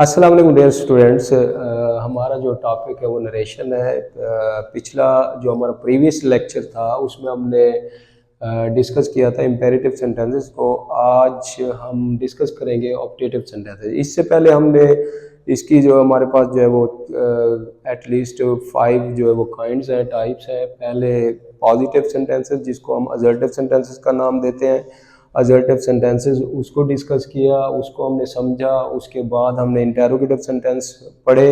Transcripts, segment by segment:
अस्सलाम वालेकुम dear students. हमारा जो टॉपिक है वो नरेशन है। पिछला जो हमारा प्रीवियस लेक्चर था उसमें हमने डिस्कस किया था इम्पेरेटिव सेंटेंसेस को। आज हम डिस्कस करेंगे ऑप्टेटिव सेंटेंसेस। इससे पहले हमने इसकी जो हमारे पास जो है वो एटलीस्ट 5 जो है वो काइंड्स हैं, टाइप्स हैं। पहले पॉजिटिव सेंटेंसेस जिसको हम असर्टिव सेंटेंसेस का नाम देते हैं, असर्टिव सेंटेंसेस उसको डिस्कस किया, उसको हमने समझा। उसके बाद हमने इंटेरोगेटिव सेंटेंस पढ़े।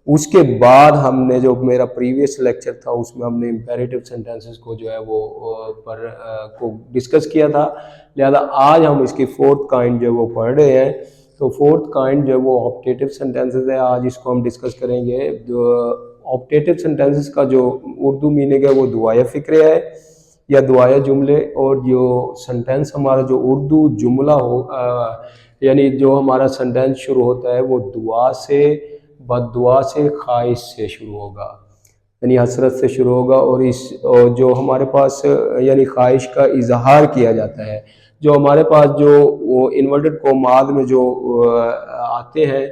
उसके बाद हमने जो मेरा प्रीवियस लेक्चर था उसमें हमने इम्पेरेटिव सेंटेंसेस को जो है वो को डिस्कस किया था। लिहाजा आज हम इसकी फोर्थ काइंड जो है वो पढ़ रहे हैं। तो फोर्थ काइंड जो है वो ऑप्टेटिव सेंटेंसेस है। आज इसको हम डिस्कस करेंगे। जो ऑप्टेटिव सेंटेंसेस का जो उर्दू मीनिंग है वो दुआया फ़िक्र है या दुआया जुमले, और जो सेंटेंस हमारा जो उर्दू जुमला हो यानी जो हमारा सेंटेंस शुरू होता है वो दुआ से, बद्दुआ से, ख्वाहिश से शुरू होगा, यानी हसरत से शुरू होगा। और जो हमारे पास यानी ख्वाहिश का इजहार किया जाता है। जो हमारे पास जो वो इन्वर्टेड कोमाद में जो आते हैं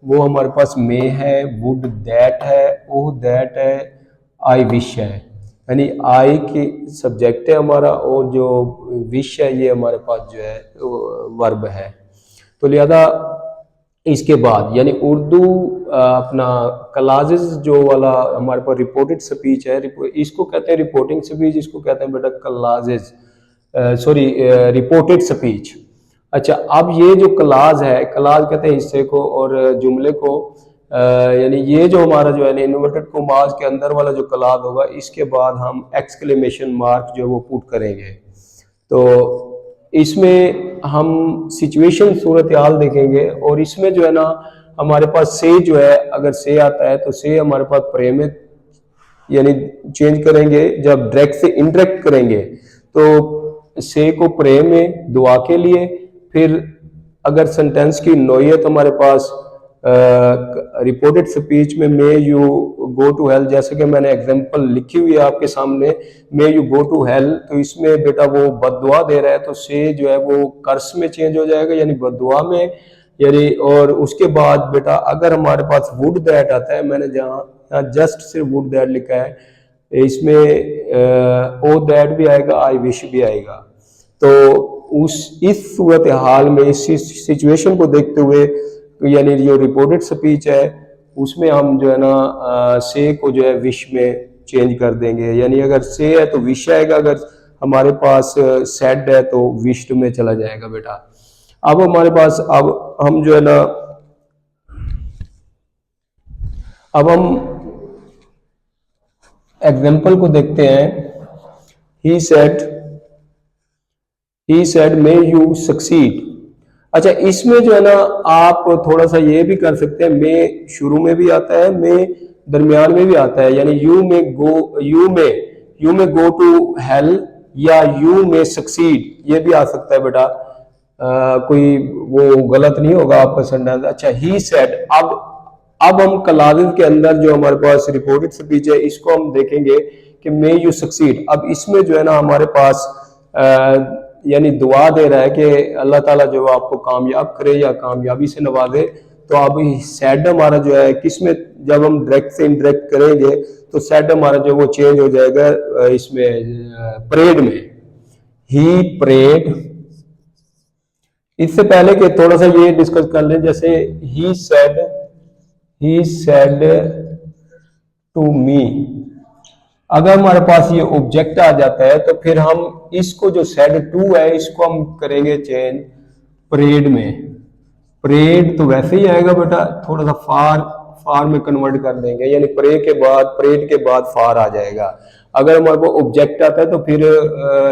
वो हमारे पास मे है, वुड दैट है, ओह दैट है, आई विश है। यानी आई की सब्जेक्ट है हमारा और जो विश है ये हमारे पास जो है वर्ब है। तो लिहाजा इसके बाद यानी उर्दू अपना क्लाजेस जो वाला हमारे पास रिपोर्टेड स्पीच है, इसको कहते हैं रिपोर्टिंग स्पीच, इसको कहते हैं बेटा क्लाजेस, सॉरी रिपोर्टेड स्पीच। अच्छा, अब ये जो क्लाज है, क्लाज कहते हैं हिस्से को, और जुमले को यानी ये जो हमारा जो है इन्वर्टेड कोमास के अंदर वाला जो क्लाज होगा, इसके बाद हम एक्सक्लेमेशन मार्क जो है वो पुट करेंगे। तो इसमें हम सिचुएशन सूरत हाल देखेंगे, और इसमें जो है ना हमारे पास से जो है, अगर से आता है तो से हमारे पास प्रे में यानी चेंज करेंगे। जब डायरेक्ट से इनडायरेक्ट करेंगे तो से को प्रे में दुआ के लिए। फिर अगर सेंटेंस की नोयत हमारे पास रिपोर्टेड स्पीच में may you go to hell, जैसे कि मैंने एग्जांपल लिखी हुई है आपके सामने, may you go to hell, तो इसमें बेटा वो बद्दुआ दे रहा है तो से जो है वो कर्स में चेंज हो जाएगा यानी बद्दुआ में यानी। और उसके बाद बेटा अगर हमारे पास वुड दैट आता है, मैंने जहाँ जस्ट सिर्फ वुड दैट लिखा है, इसमें ओ दैट भी आएगा, आई विश भी आएगा। तो इस सूरत हाल में, इस सिचुएशन को देखते हुए, यानी जो रिपोर्टेड स्पीच है उसमें हम जो है ना से को जो है विश में चेंज कर देंगे। यानी अगर से है तो विश आएगा, अगर हमारे पास सेड है तो विश्ड में चला जाएगा बेटा। अब हमारे पास अब हम जो है ना अब हम एग्जाम्पल को देखते हैं। ही सेड मे यू सक्सीड। अच्छा, इसमें जो है ना आप थोड़ा सा ये भी कर सकते हैं, मे शुरू में भी आता है, मे दरमियान में भी आता है। यानी you may go to hell या यू मे सक्सीड, ये भी आ सकता है बेटा। कोई वो गलत नहीं होगा आपका सेंटेंस। अच्छा, ही सेड, अब हम क्लाजेस के अंदर जो हमारे पास रिपोर्टेड स्पीच है इसको हम देखेंगे कि मे यू सक्सीड। अब इसमें जो है ना हमारे पास यानी दुआ दे रहा है कि अल्लाह ताला जो आपको कामयाब करे या कामयाबी से नवाजे। तो अब सेड हमारा जो है किसमें, जब हम डायरेक्ट से इनडायरेक्ट करेंगे तो सेड हमारा जो वो चेंज हो जाएगा इसमें प्रेड में। He prayed. इससे पहले कि थोड़ा सा ये डिस्कस कर लें, जैसे ही सेड टू मी, अगर हमारे पास ये ऑब्जेक्ट आ जाता है तो फिर हम इसको जो सेड टू है इसको हम करेंगे चेंज प्रेड में। प्रेड तो वैसे ही आएगा बेटा, थोड़ा सा फार में कन्वर्ट कर देंगे, यानी प्रेड के बाद फार आ जाएगा। अगर हमारे पास ऑब्जेक्ट आता है तो फिर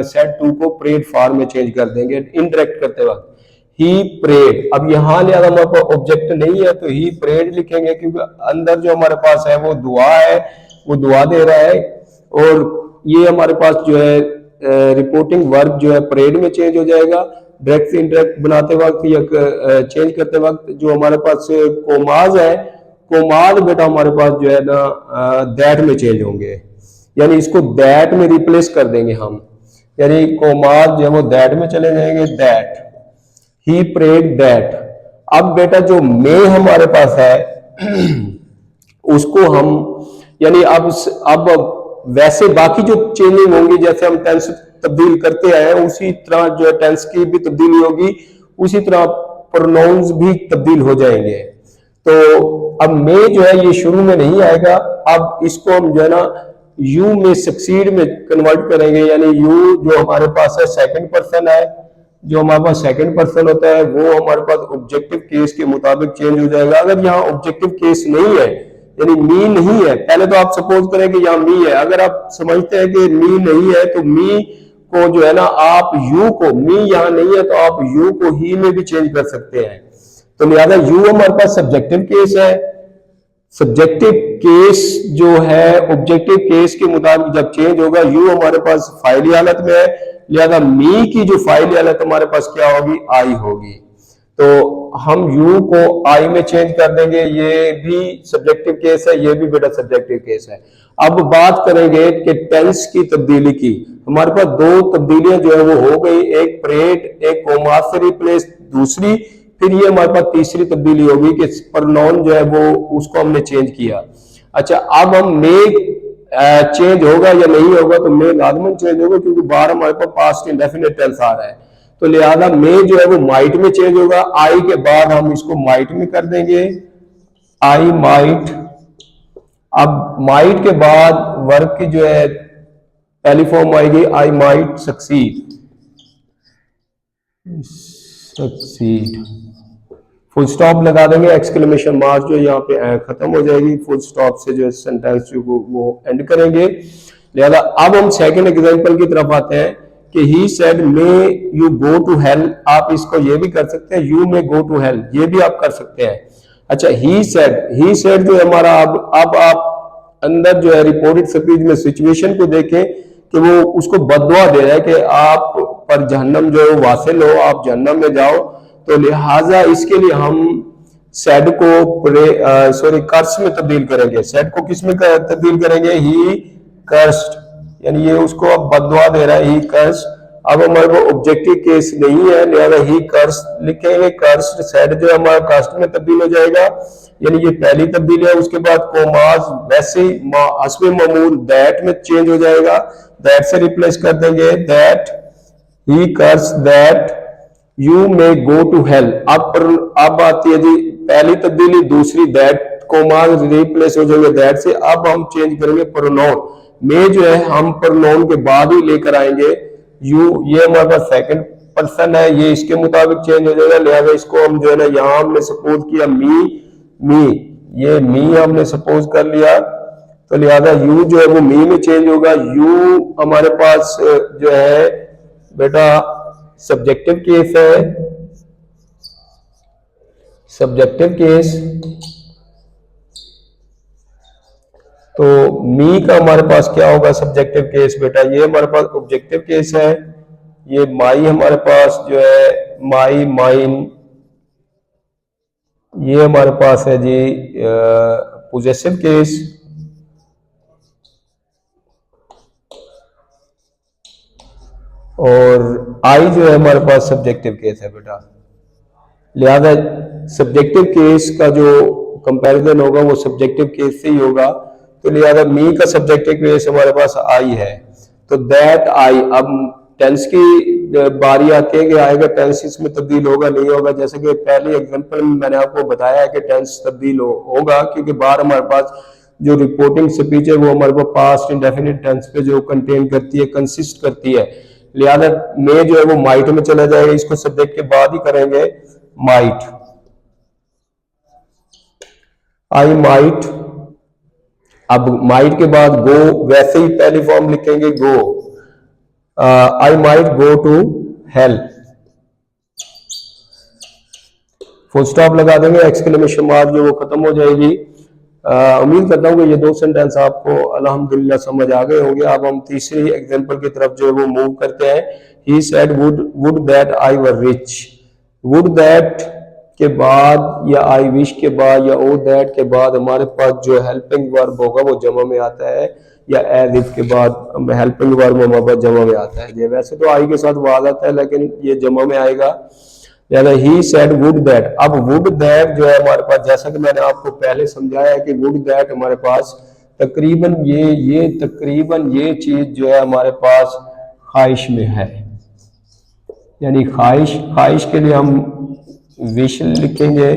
सेड टू को प्रेड फार में चेंज कर देंगे इनडायरेक्ट करते वक्त। ही प्रेड, अब यहाँ लिहाजा हमारे पास ऑब्जेक्ट नहीं है तो ही प्रेड लिखेंगे, क्योंकि अंदर जो हमारे पास है वो दुआ है, वो दुआ दे रहा है। और ये हमारे पास जो है रिपोर्टिंग वर्ब जो है प्रेड में चेंज हो जाएगा डायरेक्ट से इनडायरेक्ट बनाते वक्त या चेंज करते वक्त। जो हमारे पास कोमाज है, कोमाज बेटा हमारे पास जो है ना दैट में चेंज होंगे, यानी इसको दैट में रिप्लेस कर देंगे हम, यानी कोमाज जो है वो दैट में चले जाएंगे, दैट। He prayed that. अब बेटा जो मे हमारे पास है उसको हम यानी अब वैसे बाकी जो चेंजिंग होंगी, जैसे हम टेंस तब्दील करते आए हैं उसी तरह जो है टेंस की भी तब्दीली होगी, उसी तरह प्रोनाउंस भी तब्दील हो जाएंगे। तो अब मे जो है ये शुरू में नहीं आएगा, अब इसको हम जो है ना यू में सक्सीड में कन्वर्ट करेंगे, यानी यू जो हमारे पास है सेकंड पर्सन है, जो हमारे पास सेकंड पर्सन होता है वो हमारे पास ऑब्जेक्टिव केस के मुताबिक चेंज हो जाएगा। अगर यहाँ ऑब्जेक्टिव केस नहीं है यानी मी नहीं है, पहले तो आप सपोज करें कि यहाँ मी है, अगर आप समझते हैं कि मी नहीं है तो मी को जो है ना आप यू को, मी यहाँ नहीं है तो आप यू को ही में भी चेंज कर सकते हैं। तो लिहाजा यू हमारे पास सब्जेक्टिव केस है, सब्जेक्टिव केस जो है ऑब्जेक्टिव केस के मुताबिक जब चेंज होगा, यू हमारे पास फाइली हालत में है, लिहाजा मी की जो फाइली हालत हमारे पास क्या होगी, आई होगी। तो हम यू को आई में चेंज कर देंगे, ये भी सब्जेक्टिव केस है, ये भी बेटा सब्जेक्टिव केस है। अब बात करेंगे कि टेंस की तब्दीली की, हमारे पास दो तब्दीलियां जो है वो हो गई, एक परेड एक कोमा से रिप्लेस, दूसरी फिर ये हमारे पास तीसरी तब्दीली होगी कि प्रोनाउन जो है वो उसको हमने चेंज किया। अच्छा अब हम मे चेंज होगा या नहीं होगा, तो मे लाजमन चेंज होगा क्योंकि बार हमारे पास पास्ट इंडेफिनिट टेंस आ रहा है, तो लिहाजा मे जो है वो माइट में चेंज होगा, आई के बाद हम इसको माइट में कर देंगे, आई माइट। अब माइट के बाद वर्ब की जो है पहली फॉर्म आएगी I might succeed, succeed full stop लगा देंगे, एक्सक्लेमेशन मार्क जो यहाँ पे खत्म हो जाएगी, फुल स्टॉप से जो सेंटेंस जो वो एंड करेंगे। लिहाजा अब हम सेकंड एग्जांपल की तरफ आते हैं कि he said may you go to hell, आप इसको ये भी कर सकते हैं you may go to hell, ये भी आप कर सकते हैं। अच्छा ही सेड जो हमारा अब आप अंदर जो है रिपोर्टेड स्पीच में सिचुएशन को देखें कि वो उसको बददुआ दे रहा है कि आप पर जहन्नम जो है वासिल हो, आप जहन्नम में जाओ, तो लिहाजा इसके लिए हम सेड को सॉरी कर्स में तब्दील करेंगे, सेड को किस में तब्दील करेंगे, ही कर्स्ड, यानी ये उसको अब बददुआ दे रहा है, ही कर्स्ड। अब हमारे को ऑब्जेक्टिव केस नहीं है, लिहाजा ही कर्स लिखेंगे, कर्स्ड सेड जो हमारा कर्स्ड में तब्दील हो जाएगा, यानी ये पहली तब्दीली है। उसके बाद कोमाज वैसे ही हस्बे मामूल दैट में चेंज हो जाएगा, दैट से रिप्लेस कर देंगे, that he curse that you may go to hell. अब आती है जी पहली तब्दीली, दूसरी दैट कोमाज रिप्लेस हो जाएंगे दैट से। अब हम चेंज करेंगे प्रोनाउन, मे जो है हम प्रोनाउन के बाद ही लेकर आएंगे, यू ये हमारे पास सेकंड पर्सन है, ये इसके मुताबिक चेंज हो जाएगा, लिहाजा इसको हम जो है ना यहाँ हमने सपोज किया मी, ये मी हमने सपोज कर लिया, तो लिहाजा यू जो है वो मी में चेंज होगा। यू हमारे पास जो है बेटा सब्जेक्टिव केस है, सब्जेक्टिव केस, तो मी का हमारे पास क्या होगा सब्जेक्टिव केस बेटा, ये हमारे पास ऑब्जेक्टिव केस है, ये माई हमारे पास जो है माई माइन, ये हमारे पास है जी पोजेसिव केस, और आई जो है हमारे पास सब्जेक्टिव केस है बेटा। लिहाजा सब्जेक्टिव केस का जो कंपैरिजन होगा वो सब्जेक्टिव केस से ही होगा, तो लिहाजा मी का सब्जेक्टिव केस हमारे पास आई है, तो दैट आई। अब टेंस की बारी आती है कि आएगा टेंस इसमें तब्दील होगा नहीं होगा, जैसे कि पहले एग्जांपल में मैंने आपको बताया है कि टेंस तब्दील होगा क्योंकि बार हमारे पास जो रिपोर्टिंग स्पीच है वो हमारे पास पास्ट इंडेफिनिट टेंस पे जो कंटेन करती है, कंसिस्ट करती है, लिहाजा मे जो है वो माइट में चला जाएगा, इसको सब्जेक्ट के बाद ही करेंगे माइट, आई माइट। अब माइट के बाद गो वैसे ही पहली फॉर्म लिखेंगे go, I might go to hell, full stop लगा देंगे, एक्सक्लेमेशन मार्क जो वो खत्म हो जाएगी। उम्मीद करता हूँ कि ये दो सेंटेंस आपको अल्हम्दुलिल्लाह समझ आ गए होंगे। अब हम तीसरी एग्जांपल की तरफ जो है वो मूव करते हैं। He said would that I were rich, would that के बाद या आई विश के बाद या ओ दैट के बाद हमारे पास जो हेल्पिंग वर्ब होगा वो जमा में आता है, या एज इफ के बाद हेल्पिंग वर्ब हमारे पास जमा में आता है। ये वैसे तो आई के साथ वाज आता है लेकिन ये जमा में आएगा। यानी ही सेड वुड दैट। अब वुड दैट जो है हमारे पास, जैसा कि मैंने आपको पहले समझाया है कि वुड दैट हमारे पास तकरीबन ये चीज जो है हमारे पास ख्वाहिश में है, यानी ख्वाहिश के लिए हम विश लिखेंगे,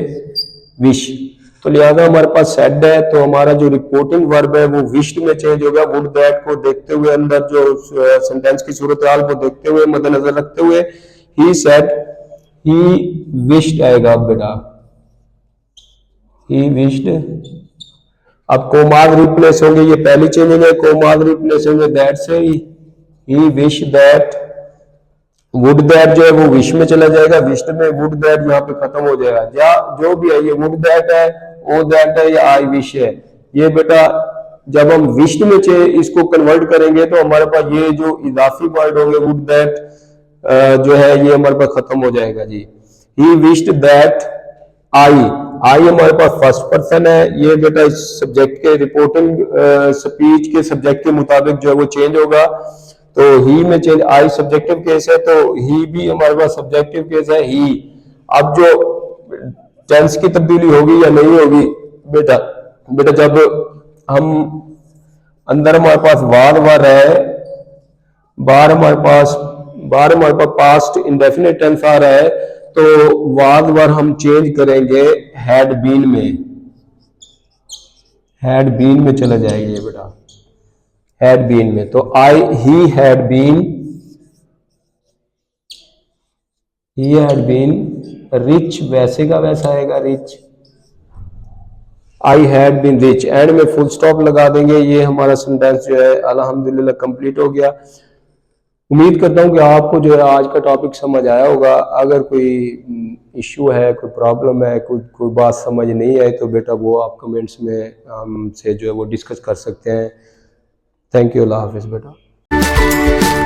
विश। तो लिहाजा हमारे पास सेड है, तो हमारा जो रिपोर्टिंग वर्ब है वो विश्ड में चेंज हो गया। वुड दैट को देखते हुए, अंदर जो सेंटेंस की सूरत हाल को देखते हुए, मद्देनजर रखते हुए ही सेड, ही विश्ड आएगा बेटा, ही विश्ड। अब कोमाग रिप्लेस होंगे, ये पहली चेंजिंग है, कोमाग रिप्लेस होंगे दैट से, ही विश दैट। वुड दैट जो है वो विश में चला जाएगा, विश्ड में, वुड दैट यहाँ पे खत्म हो जाएगा। या जो भी है, ये वुड दैट है, ओ दैट है, या आई विश है, ये बेटा जब हम विश्ड में इसको कन्वर्ट करेंगे तो हमारे पास ये जो इजाफी वर्ड होंगे वुड दैट जो है ये हमारे पास खत्म हो जाएगा जी। ही विश्ड दैट आई हमारे पास फर्स्ट पर्सन है, ये बेटा इस सब्जेक्ट के रिपोर्टिंग स्पीच के सब्जेक्ट के मुताबिक जो है वो चेंज होगा। तो ही में चेंज, आई सब्जेक्टिव केस है तो ही भी हमारे पास सब्जेक्टिव केस है, ही। अब जो टेंस की तब्दीली होगी या नहीं होगी बेटा, जब हम अंदर हमारे पास वार है, बाहर हमारे पास पास्ट इंडेफिनिट टेंस आ रहा है, तो वार हम चेंज करेंगे हैड बीन में, हैड बीन में चला जाएगा ये बेटा, हैड बीन में। तो ही हैड बीन रिच, वैसे का वैसा आएगा rich, I had been rich. End में फुल स्टॉप लगा देंगे। ये हमारा सेंटेंस जो है अल्हम्दुलिल्लाह कंप्लीट हो गया। उम्मीद करता हूँ कि आपको जो है आज का टॉपिक समझ आया होगा। अगर कोई इश्यू है, कोई प्रॉब्लम है, कोई बात समझ नहीं आई तो बेटा वो आप कमेंट्स में हमसे जो है वो डिस्कस कर सकते हैं। थैंक यू, अल्लाह हाफिज़ बेटा।